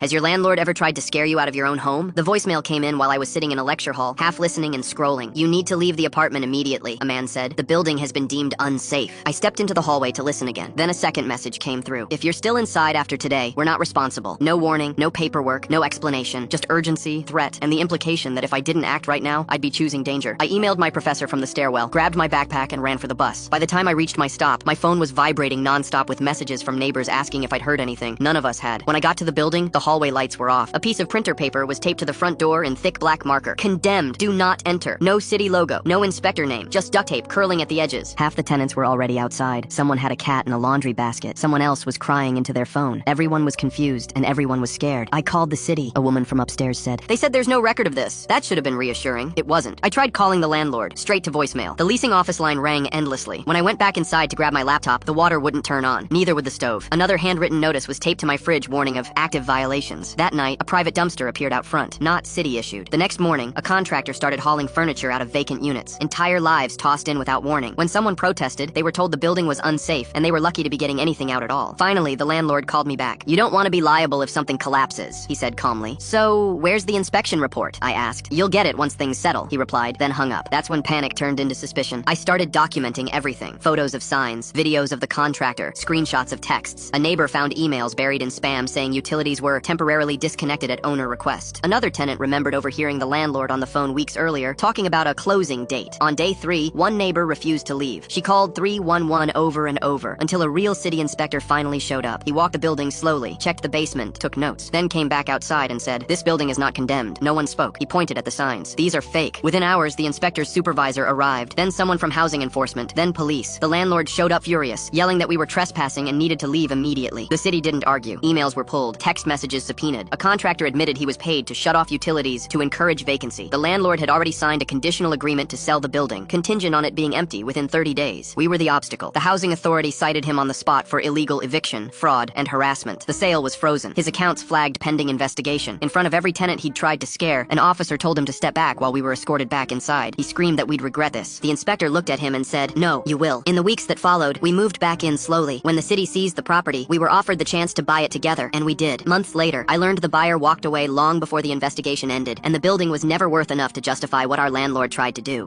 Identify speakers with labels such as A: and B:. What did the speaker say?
A: Has your landlord ever tried to scare you out of your own home? The voicemail came in while I was sitting in a lecture hall, half listening and scrolling. You need to leave the apartment immediately, a man said. The building has been deemed unsafe. I stepped into the hallway to listen again. Then a second message came through. If you're still inside after today, we're not responsible. No warning, no paperwork, no explanation, just urgency, threat, and the implication that if I didn't act right now, I'd be choosing danger. I emailed my professor from the stairwell, grabbed my backpack, and ran for the bus. By the time I reached my stop, my phone was vibrating nonstop with messages from neighbors asking if I'd heard anything. None of us had. When I got to the building, the hallway lights were off. A piece of printer paper was taped to the front door in thick black marker. Condemned. Do not enter. No city logo. No inspector name. Just duct tape curling at the edges. Half the tenants were already outside. Someone had a cat in a laundry basket. Someone else was crying into their phone. Everyone was confused, and everyone was scared. I called the city, a woman from upstairs said. They said there's no record of this. That should have been reassuring. It wasn't. I tried calling the landlord. Straight to voicemail. The leasing office line rang endlessly. When I went back inside to grab my laptop, the water wouldn't turn on. Neither would the stove. Another handwritten notice was taped to my fridge warning of active violations. That night, a private dumpster appeared out front, not city-issued. The next morning, a contractor started hauling furniture out of vacant units. Entire lives tossed in without warning. When someone protested, they were told the building was unsafe, and they were lucky to be getting anything out at all. Finally, the landlord called me back. You don't want to be liable if something collapses, he said calmly. So, where's the inspection report? I asked. You'll get it once things settle, he replied, then hung up. That's when panic turned into suspicion. I started documenting everything. Photos of signs, videos of the contractor, screenshots of texts. A neighbor found emails buried in spam saying utilities were temporarily disconnected at owner request. Another tenant remembered overhearing the landlord on the phone weeks earlier talking about a closing date. On day 3, one neighbor refused to leave. She called 311 over and over until a real city inspector finally showed up. He walked the building slowly, checked the basement, took notes, then came back outside and said, "This building is not condemned." No one spoke. He pointed at the signs. "These are fake." Within hours, the inspector's supervisor arrived, then someone from housing enforcement, then police. The landlord showed up furious, yelling that we were trespassing and needed to leave immediately. The city didn't argue. Emails were pulled, text messages subpoenaed. A contractor admitted he was paid to shut off utilities to encourage vacancy. The landlord had already signed a conditional agreement to sell the building, contingent on it being empty within 30 days. We were the obstacle. The housing authority cited him on the spot for illegal eviction, fraud, and harassment. The sale was frozen. His accounts flagged pending investigation. In front of every tenant he'd tried to scare, an officer told him to step back while we were escorted back inside. He screamed that we'd regret this. The inspector looked at him and said, "No, you will." In the weeks that followed, we moved back in slowly. When the city seized the property, we were offered the chance to buy it together, and we did. Months later, I learned the buyer walked away long before the investigation ended, and the building was never worth enough to justify what our landlord tried to do.